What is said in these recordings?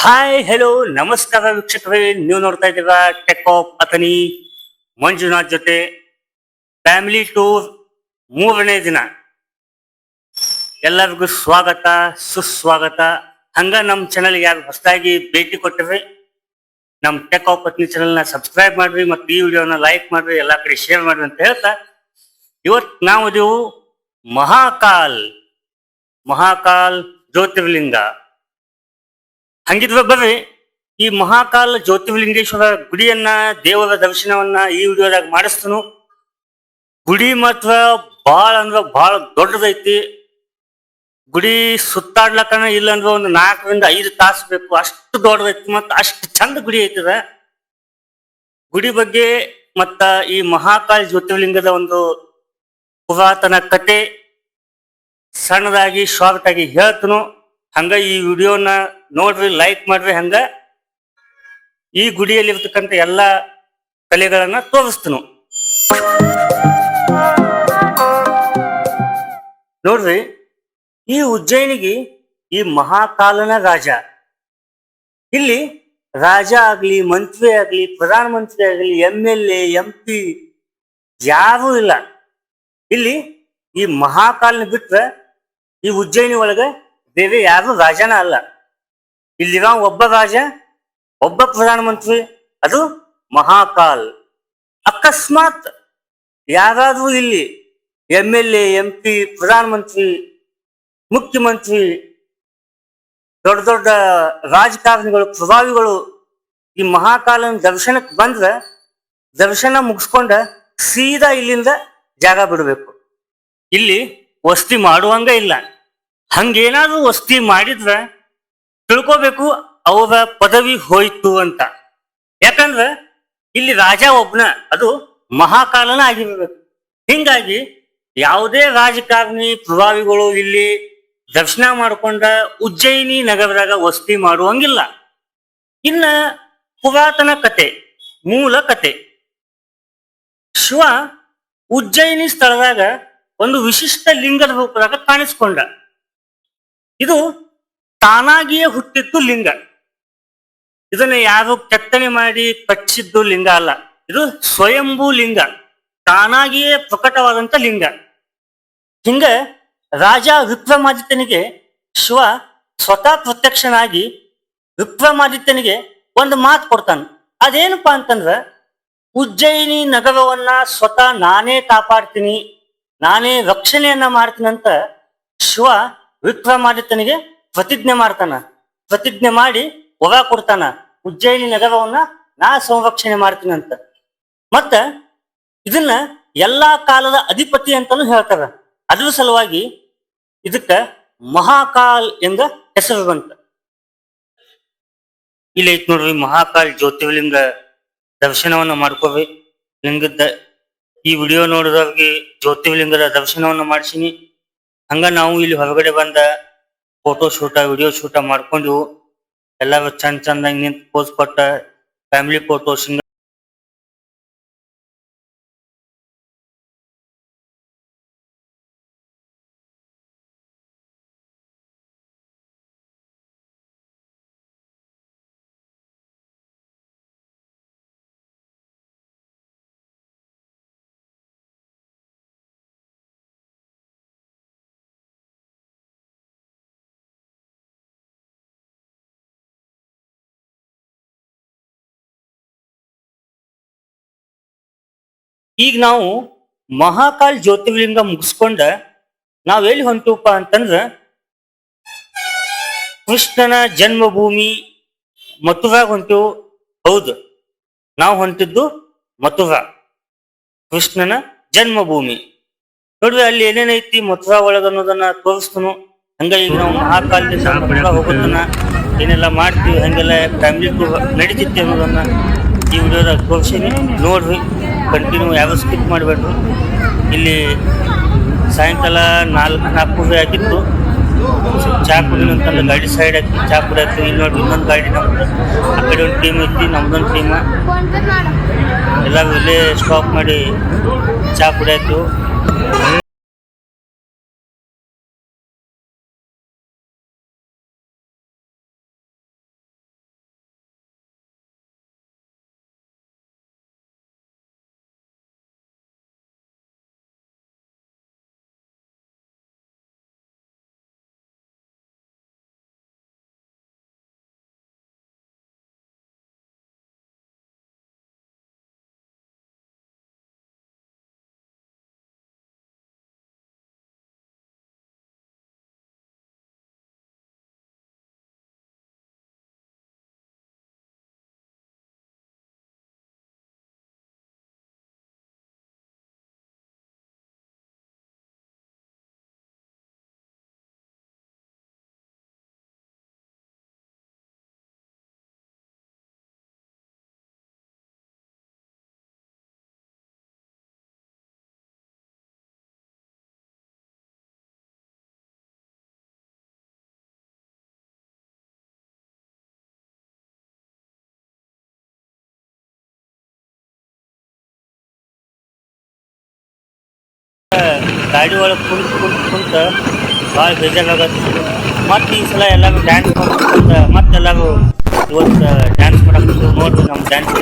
Hi hello ನಮಸ್ಕಾರ ವೀಕ್ಷಕರೇ, ನೀವು ನೋಡ್ತಾ ಇದ್ದೀರಾ ಟೆಕ್ ಆಫ್ ಅಥಣಿ ಮಂಜುನಾಥ್ ಜೊತೆ ಫ್ಯಾಮಿಲಿ ಟೂರ್ 3ನೇ ದಿನ. ಎಲ್ಲರಿಗೂ ಸ್ವಾಗತ ಸುಸ್ವಾಗತ. ಹಂಗ ನಮ್ಮ ಚಾನಲ್ ಯಾರು ಹೊಸದಾಗಿ ಭೇಟಿ ಕೊಟ್ಟಿರಿ, ನಮ್ಮ ಟೆಕ್ ಆಫ್ ಅಥಣಿ ಚಾನಲ್ನ ಸಬ್ಸ್ಕ್ರೈಬ್ ಮಾಡ್ರಿ ಮತ್ತು ಈ ವಿಡಿಯೋನ ಲೈಕ್ ಮಾಡ್ರಿ, ಎಲ್ಲಾ ಕಡೆ ಶೇರ್ ಮಾಡ್ರಿ ಅಂತ ಹೇಳ್ತಾ, ಇವತ್ತು ನಾವು ಇದೀವು ಮಹಾಕಾಲ್ ಜ್ಯೋತಿರ್ಲಿಂಗ. ಹಂಗಿದ್ರೆ ಬರ್ರಿ ಈ ಮಹಾಕಾಲ್ ಜ್ಯೋತಿರ್ಲಿಂಗೇಶ್ವರ ಗುಡಿಯನ್ನ, ದೇವರ ದರ್ಶನವನ್ನ ಈ ವಿಡಿಯೋದಾಗ ಮಾಡಿಸ್ತನು. ಗುಡಿ ಮಾತ್ರ ಬಹಳ ಅಂದ್ರ ಬಹಳ ದೊಡ್ಡದೈತಿ. ಗುಡಿ ಸುತ್ತಾಡ್ಲಕ್ಕನ ಇಲ್ಲ ಅಂದ್ರೆ ಒಂದು 4 ರಿಂದ 5 ತಾಸು ಬೇಕು, ಅಷ್ಟು ದೊಡ್ಡದೈತಿ ಮತ್ತು ಅಷ್ಟು ಚಂದ ಗುಡಿ ಐತದ. ಗುಡಿ ಬಗ್ಗೆ ಮತ್ತ ಈ ಮಹಾಕಾಲ್ ಜ್ಯೋತಿರ್ಲಿಂಗದ ಒಂದು ಪುರಾತನ ಕತೆ ಸಣ್ಣದಾಗಿ ಶಾರ್ಟ್ ಆಗಿ ಹೇಳ್ತನು. ಹಂಗ ಈ ವಿಡಿಯೋನ ನೋಡ್ರಿ, ಲೈಕ್ ಮಾಡ್ರಿ. ಹಂಗ ಈ ಗುಡಿಯಲ್ಲಿ ಇರ್ತಕ್ಕಂಥ ಎಲ್ಲಾ ಕಲೆಗಳನ್ನ ತೋರಿಸ್ತನು. ನೋಡ್ರಿ, ಈ ಉಜ್ಜಯಿನಿಗೆ ಈ ಮಹಾಕಾಲನ ರಾಜ. ಇಲ್ಲಿ ರಾಜ ಆಗ್ಲಿ, ಮಂತ್ರಿ ಆಗ್ಲಿ, ಪ್ರಧಾನ ಮಂತ್ರಿ ಆಗ್ಲಿ, MLA MP ಯಾರೂ ಇಲ್ಲ. ಇಲ್ಲಿ ಈ ಮಹಾಕಾಲನ ಬಿಟ್ರೆ ಈ ಉಜ್ಜಯಿನಿ ಒಳಗ ಬೇರೆ ಯಾರು ರಾಜನ ಅಲ್ಲ. ಇಲ್ಲಿರೋ ಒಬ್ಬ ರಾಜ, ಒಬ್ಬ ಪ್ರಧಾನ ಮಂತ್ರಿ, ಅದು ಮಹಾಕಾಲ್. ಅಕಸ್ಮಾತ್ ಯಾರಾದ್ರೂ ಇಲ್ಲಿ MLA MP ಪ್ರಧಾನ ಮಂತ್ರಿ, ಮುಖ್ಯಮಂತ್ರಿ, ದೊಡ್ಡ ದೊಡ್ಡ ರಾಜಕಾರಣಿಗಳು, ಪ್ರಭಾವಿಗಳು ಈ ಮಹಾಕಾಲನ ದರ್ಶನಕ್ಕೆ ಬಂದ್ರೆ ದರ್ಶನ ಮುಗಿಸ್ಕೊಂಡ ಸೀದಾ ಇಲ್ಲಿಂದ ಜಾಗ ಬಿಡಬೇಕು. ಇಲ್ಲಿ ವಸ್ತಿ ಮಾಡುವಂಗ ಇಲ್ಲ. ಹಂಗೇನಾದ್ರೂ ವಸ್ತಿ ಮಾಡಿದ್ರ ತಿಳ್ಕೋಬೇಕು ಅವರ ಪದವಿ ಹೋಯ್ತು ಅಂತ. ಯಾಕಂದ್ರ ಇಲ್ಲಿ ರಾಜ ಒಬ್ನ, ಅದು ಮಹಾಕಾಲನ ಆಗಿರ್ಬೇಕು. ಹಿಂಗಾಗಿ ಯಾವುದೇ ರಾಜಕಾರಣಿ, ಪ್ರಭಾವಿಗಳು ಇಲ್ಲಿ ದರ್ಶನ ಮಾಡ್ಕೊಂಡ ಉಜ್ಜಯಿನಿ ನಗರದಾಗ ವಸ್ತಿ ಮಾಡುವಂಗಿಲ್ಲ. ಇನ್ನ ಪುರಾತನ ಕತೆ, ಮೂಲ ಕತೆ. ಶಿವ ಉಜ್ಜಯಿನಿ ಸ್ಥಳದಾಗ ಒಂದು ವಿಶಿಷ್ಟ ಲಿಂಗದ ರೂಪದಾಗ ಕಾಣಿಸ್ಕೊಂಡ. ಇದು ತಾನಾಗಿಯೇ ಹುಟ್ಟಿದ್ದು ಲಿಂಗ. ಇದನ್ನ ಯಾರು ಕೆತ್ತನೆ ಮಾಡಿ ಕಟ್ಟಿಸಿದ್ದು ಲಿಂಗ ಅಲ್ಲ. ಇದು ಸ್ವಯಂಭೂ ಲಿಂಗ, ತಾನಾಗಿಯೇ ಪ್ರಕಟವಾದಂತ ಲಿಂಗ. ಹಿಂಗ ರಾಜ ವಿಕ್ರಮಾದಿತ್ಯನಿಗೆ ಶಿವ ಸ್ವತಃ ಪ್ರತ್ಯಕ್ಷನಾಗಿ ವಿಕ್ರಮಾದಿತ್ಯನಿಗೆ ಒಂದು ಮಾತು ಕೊಡ್ತಾನೆ. ಅದೇನಪ್ಪಾ ಅಂತಂದ್ರ, ಉಜ್ಜಯಿನಿ ನಗರವನ್ನ ಸ್ವತಃ ನಾನೇ ಕಾಪಾಡ್ತೀನಿ, ನಾನೇ ರಕ್ಷಣೆಯನ್ನ ಮಾಡ್ತೀನಿ ಅಂತ ಶಿವ ವಿಕ್ರಮಾದಿತ್ಯನಿಗೆ ಪ್ರತಿಜ್ಞೆ ಮಾಡ್ತಾನ. ಪ್ರತಿಜ್ಞೆ ಮಾಡಿ ವರ ಕೊಡ್ತಾನ, ಉಜ್ಜಯಿನಿ ನಗರವನ್ನ ನಾ ಸಂರಕ್ಷಣೆ ಮಾಡ್ತೀನಿ ಅಂತ. ಮತ್ತ ಇದನ್ನ ಎಲ್ಲಾ ಕಾಲದ ಅಧಿಪತಿ ಅಂತಾನು ಹೇಳ್ತಾರ. ಅದ್ರ ಸಲುವಾಗಿ ಇದಕ್ಕ ಮಹಾಕಾಲ್ ಎಂದ ಹೆಸರು ಬಂತ. ಇಲ್ಲಿ ಐತ್ ನೋಡ್ರಿ, ಮಹಾಕಾಲ್ ಜ್ಯೋತಿರ್ಲಿಂಗ ದರ್ಶನವನ್ನ ಮಾಡ್ಕೋರಿ. ಲಿಂಗದ ಈ ವಿಡಿಯೋ ನೋಡಿದವ್ರಿಗೆ ಜ್ಯೋತಿರ್ಲಿಂಗದ ದರ್ಶನವನ್ನ ಮಾಡ್ಸಿನಿ. ಹಂಗ ನಾವು ಇಲ್ಲಿ ಹೊರಗಡೆ ಬಂದ ಫೋಟೋ ಶೂಟ, ವಿಡಿಯೋ ಶೂಟ ಮಾಡ್ಕೊಂಡು ಎಲ್ಲಾರು ಚಂದಂಗಿ ನಿಂತು ಪೋಸ್ ಕೊಟ್ಟ ಫ್ಯಾಮಿಲಿ ಫೋಟೋ, ಈಗ ನಾವು ಮಹಾಕಾಲ್ ಜ್ಯೋತಿರ್ಲಿಂಗ ಮುಗಿಸ್ಕೊಂಡ ನಾವ್ ಎಲ್ಲಿ ಹೊಂಟಿವಪ್ಪ ಅಂತಂದ್ರ, ಕೃಷ್ಣನ ಜನ್ಮಭೂಮಿ ಮಥುರಾಗ ಹೊಂಟಿವು. ಹೌದು, ನಾವು ಹೊಂಟಿದ್ದು ಮಥುರಾ, ಕೃಷ್ಣನ ಜನ್ಮಭೂಮಿ. ನೋಡ್ರಿ, ಅಲ್ಲಿ ಏನೇನೈತಿ ಮಥುರಾ ಒಳಗ ಅನ್ನೋದನ್ನ ತೋರಿಸ್ತನು. ಹಂಗ ಈಗ ನಾವು ಮಹಾಕಾಲದಿಂದ ಮಥುರಾ ಹೋಗೋದನ್ನ ಏನೆಲ್ಲ ಮಾಡ್ತೀವಿ, ಹಂಗೆಲ್ಲ ಫ್ಯಾಮಿಲಿ ಟೂರ್ ನಡೀತಿತ್ತು ಅನ್ನೋದನ್ನ ಈ ವಿಡಿಯೋದಾಗ ತೋರಿಸೀನಿ. ನೋಡ್ರಿ, ಕಂಟಿನ್ಯೂ ಯಾವ ಸ್ಕಿಪ್ ಮಾಡಬೇಡ್ರಿ. ಇಲ್ಲಿ ಸಾಯಂಕಾಲ 4 ಆಗಿತ್ತು. ಚಾ ಕುಡಿನಂತಂದ್ರೆ ಗಾಡಿ ಸೈಡ್ ಹಾಕಿ ಚಾ ಕುಡಿಯಾಕ. ಇಲ್ಲಿ ನೋಡ್ರಿ, ಇನ್ನೊಂದು ಗಾಡಿ ನಮ್ದು, ಆ ಕಡೆ ಒಂದು ಟೀಮ್ ಐತಿ, ನಮ್ದೊಂದು ಟೀಮ್. ಎಲ್ಲರೂ ಇಲ್ಲೇ ಸ್ಟಾಪ್ ಮಾಡಿ ಚಾ ಕುಡಿಯಾಕ. ಗಾಡಿ ಒಳಗೆ ಕುಂತ ಭಾಳ ಬೇಜಾರಾಗತ್ತಿತ್ತು. ಮತ್ತೆ ಈ ಸಲ ಎಲ್ಲಾರು ಡ್ಯಾನ್ಸ್ ಮಾಡ್ಕೊಂತ ಮತ್ತೆಲ್ಲರೂ ಇವತ್ತು ಡ್ಯಾನ್ಸ್ ಮಾಡಕ್ಕೆ ನೋಡ್ರಿ ನಮ್ಮ ಡ್ಯಾನ್ಸ್.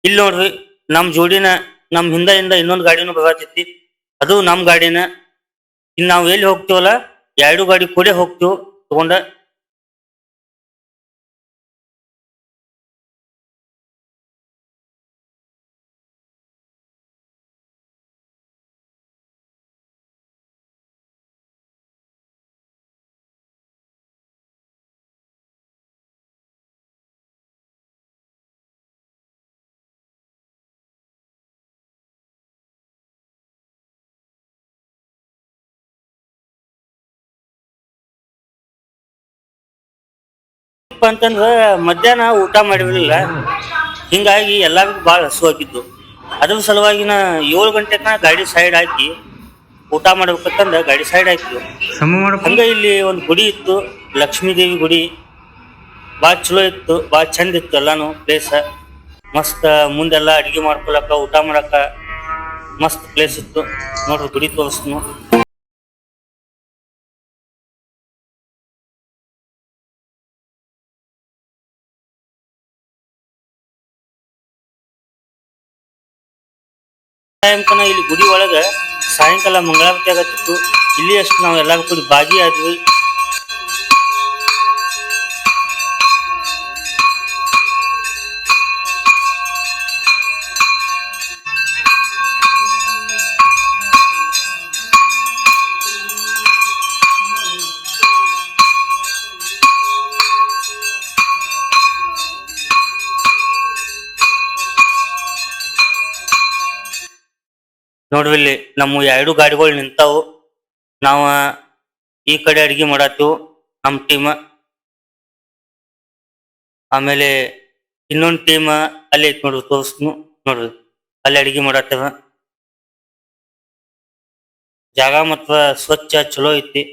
ಇಲ್ಲಿ ನೋಡ್ರಿ ನಮ್ ಜೋಡಿನ ನಮ್ ಹಿಂದಿಂದ ಇನ್ನೊಂದು ಗಾಡಿನೂ ಬರತೈತಿ. ಅದು ನಮ್ ಗಾಡಿನ. ಇನ್ ನಾವ್ ಎಲ್ಲಿ ಹೋಗ್ತೀವಲ್ಲ ಎರಡು ಗಾಡಿ ಕೂಡ ಹೋಗ್ತೀವಿ ತಗೊಂಡ. ಅಂತಂದ್ರ ಮಧ್ಯಾಹ್ನ ಊಟ ಮಾಡಿರ್ಲಿಲ್ಲ, ಹಿಂಗಾಗಿ ಎಲ್ಲರಿಗೂ ಭಾಳ ಹಸುವಾಗಿದ್ದು. ಅದ್ರ ಸಲುವಾಗಿ 7 ಗಂಟೆಕ ಗಾಡಿ ಸೈಡ್ ಹಾಕಿ ಊಟ ಮಾಡ್ಬೇಕಂತಂದ ಗಾಡಿ ಸೈಡ್ ಹಾಕಿದ್ವಿ. ಹಂಗ ಇಲ್ಲಿ ಒಂದು ಗುಡಿ ಇತ್ತು, ಲಕ್ಷ್ಮೀ ದೇವಿ ಗುಡಿ. ಭಾಳ ಚಲೋ ಇತ್ತು, ಭಾಳ ಚಂದ ಇತ್ತು ಎಲ್ಲಾನು ಪ್ಲೇಸ್. ಮಸ್ತ್ ಮುಂದೆಲ್ಲ ಅಡಿಗೆ ಮಾಡ್ಕೊಳಕ ಊಟ ಮಾಡಕ ಮಸ್ತ್ ಪ್ಲೇಸ್ ಇತ್ತು. ನೋಡ್ರಿ ಗುಡಿ ತೋರಿಸ್ನು. ಸಾಯಂಕಾಲ ಇಲ್ಲಿ ಗುಡಿ ಒಳಗ ಸಾಯಂಕಾಲ ಮಂಗಳಾರತಿ ಆಗತ್ತಿತ್ತು. ಇಲ್ಲಿ ಅಷ್ಟು ನಾವ್ ಎಲ್ಲಾರು ಕೂಡಿ ಭಾಗಿಯಾದ್ವಿ. ನೋಡ್ರಿ ಇಲ್ಲಿ ನಮ್ಮ ಎರಡು ಗಾಡಿಗಳು ನಿಂತಾವು. ನಾವ ಈ ಕಡೆ ಅಡಿಗೆ ಮಾಡತ್ತೀವಿ ನಮ್ ಟೀಮ್. ಆಮೇಲೆ ಇನ್ನೊಂದ್ ಟೀಮ್ ಅಲ್ಲಿ ಐತ್ ನೋಡ್ರಿ, ತೋರಿಸ್ತೀನಿ ನೋಡ್ರಿ, ಅಲ್ಲಿ ಅಡಿಗೆ ಮಾಡತ್ತವ. ಜಾಗ ಮತ್ತ ಸ್ವಚ್ಛ ಚಲೋ ಐತಿ.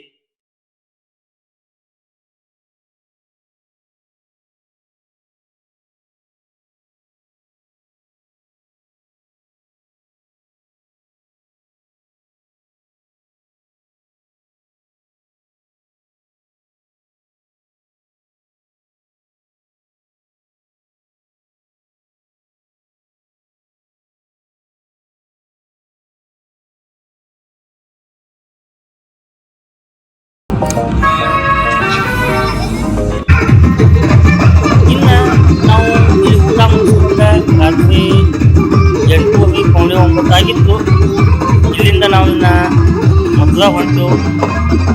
ಇನ್ನ ನಾವು ಇಲ್ಲಿ ಊಟ ಮುಗಿಸ್ಕೊಂಡ ರಾತ್ರಿ 8 ಪೌಣೆ 9 ಆಗಿತ್ತು. ಇಲ್ಲಿಂದ ನಾವು ಇನ್ನ ಮೊದಲ ಹೊಂಟು.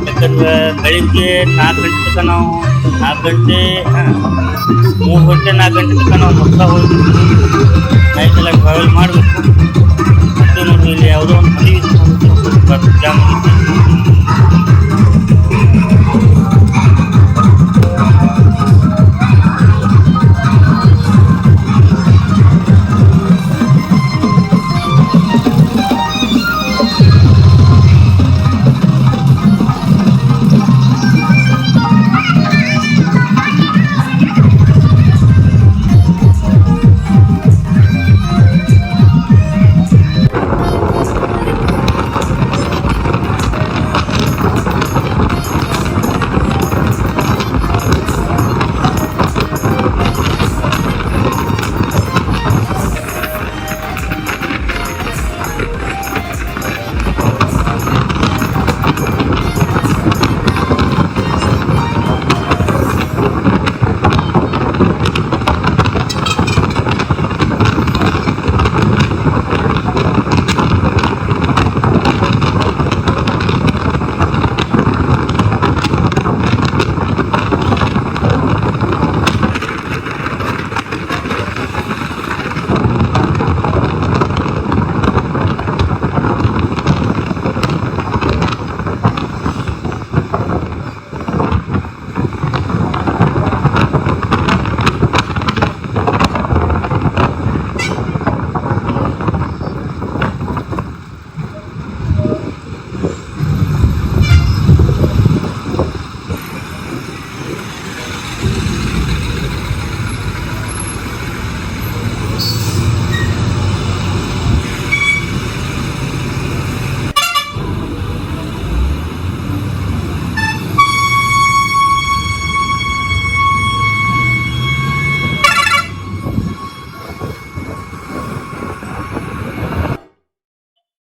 ಯಾಕಂದ್ರೆ ಬೆಳಿಗ್ಗೆ 4 ಗಂಟೆ ತನಕ ನಾವು 4 ಗಂಟೆ 3 ಗಂಟೆ 4 ಗಂಟೆ ತನಕ ನಾವು ಮೊದಲ ಹೋಗ್ತಿದ್ವಿ. ನೈಟ್ ಎಲ್ಲ ಟ್ರಾವೆಲ್ ಮಾಡಬೇಕು. ಮತ್ತೆ ನೋಡ್ರಿ ಇಲ್ಲಿ ಯಾವುದೋ ಒಂದು ಮದುವೆ ಜಾಮ್ ಆಗೈತಿ.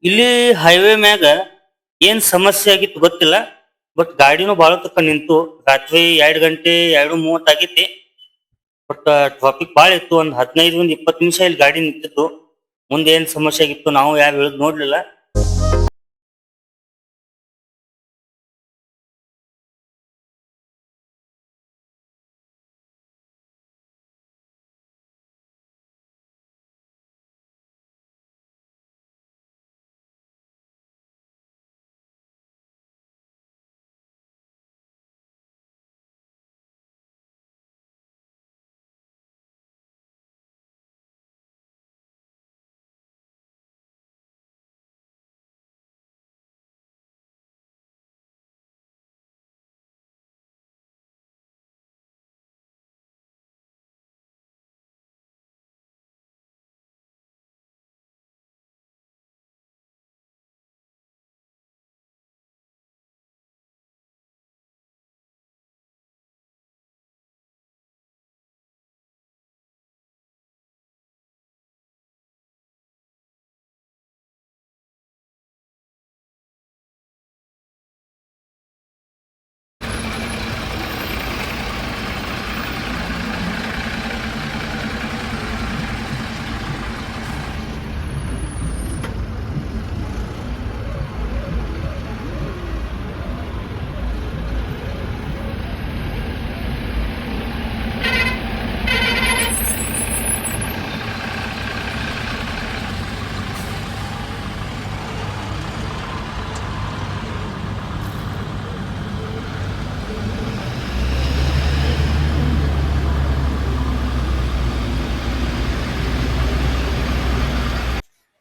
ಇಲ್ಲಿ ಹೈವೇ ಮ್ಯಾಗ ಏನ್ ಸಮಸ್ಯೆ ಆಗಿತ್ತು ಗೊತ್ತಿಲ್ಲ. ಬಟ್ ಗಾಡಿನೂ ಬಾಳ ತಕ್ಕ ನಿಂತು. ರಾತ್ರಿ 2 ಗಂಟೆ 2:30 ಆಗೈತಿ. ಬಟ್ ಟ್ರಾಫಿಕ್ ಬಾಳ ಇತ್ತು. ಒಂದ್ 15 1 20 ನಿಮಿಷ ಇಲ್ಲಿ ಗಾಡಿ ನಿಂತಿತ್ತು. ಮುಂದೆ ಏನ್ ಸಮಸ್ಯೆ ಆಗಿತ್ತು ನಾವು ಯಾರು ಹೇಳದ್ ನೋಡ್ಲಿಲ್ಲ.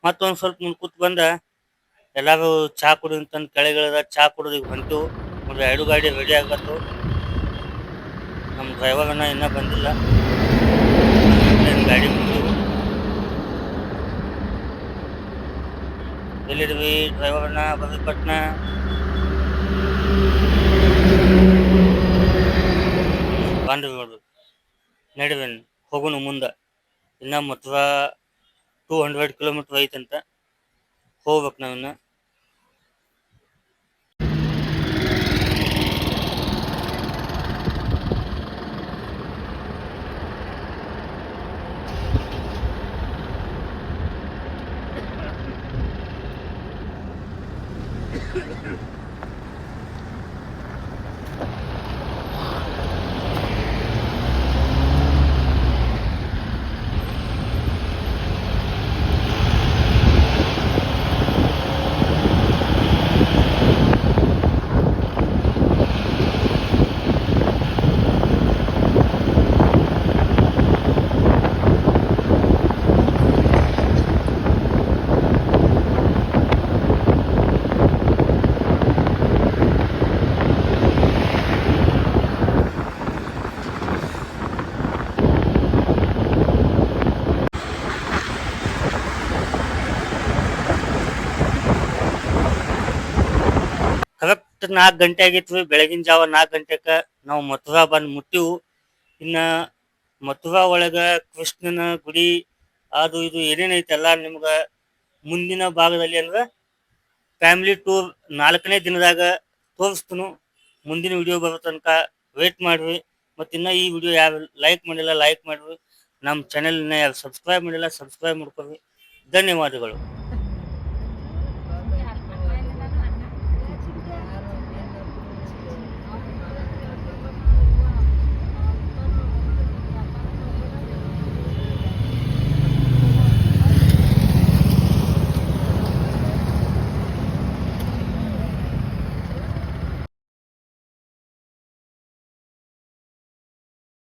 ಮತ್ತೊಂದ್ ಸ್ವಲ್ಪ ಮುಂದ್ ಕೂತ್ ಬಂದ ಎಲ್ಲಾರು ಚಾ ಕುಡಿ ಅಂತಂದ್ ಕೆಳಗಿಳದ ಚಾ ಕುಡಿದ್ ಹೊಂಟು ನೋಡ್ರಿ 2 ಗಾಡಿ ರೆಡಿ ಆಗತ್ತು. ನಮ್ ಡ್ರೈವರ್ ಅನ್ನ ಇನ್ನ ಬಂದಿಲ್ಲ. ಗಾಡಿ ಬಂದಿವು. ಎಲ್ಲಿದ್ವಿ ಡ್ರೈವರ್ ಅನ್ನ ಬರ್ರಿ ಪಟ್ನ. ಬಂದ್ವಿ ನೋಡ್ರಿ. ನಡಿವೇನ್ ಹೋಗುನು ಮುಂದ. ಇನ್ನ ಮಥುರಾ 200 ಕಿಲೋಮೀಟರ್ ಐತಂತ. ಹೋಗ್ಬೇಕು ನಾವಿನ್ನ. ಕರೆಕ್ಟ್ 4 ಗಂಟೆ ಆಗಿತ್ವಿ. ಬೆಳಗಿನ ಜಾವ 4 ಗಂಟೆಕ ನಾವು ಮಥುರಾ ಬಂದ್ ಮುಟ್ಟಿವು. ಇನ್ನ ಮಥುರಾ ಒಳಗ ಕೃಷ್ಣನ ಗುಡಿ ಅದು ಇದು ಏನೇನೈತೆ ಎಲ್ಲಾ ನಿಮ್ಗ ಮುಂದಿನ ಭಾಗದಲ್ಲಿ ಅಂದ್ರೆ ಫ್ಯಾಮಿಲಿ ಟೂರ್ 4ನೇ ದಿನದಾಗ ತೋರಿಸ್ತನು. ಮುಂದಿನ ವಿಡಿಯೋ ಬರೋ ತನಕ ವೇಟ್ ಮಾಡ್ರಿ. ಮತ್ತು ಇನ್ನ ಈ ವಿಡಿಯೋ ಯಾರು ಲೈಕ್ ಮಾಡಿಲ್ಲ ಲೈಕ್ ಮಾಡ್ರಿ. ನಮ್ಮ ಚಾನೆಲ್ನ ಯಾರು ಸಬ್ಸ್ಕ್ರೈಬ್ ಮಾಡಿಲ್ಲ ಸಬ್ಸ್ಕ್ರೈಬ್ ಮಾಡ್ಕೊರಿ. ಧನ್ಯವಾದಗಳು.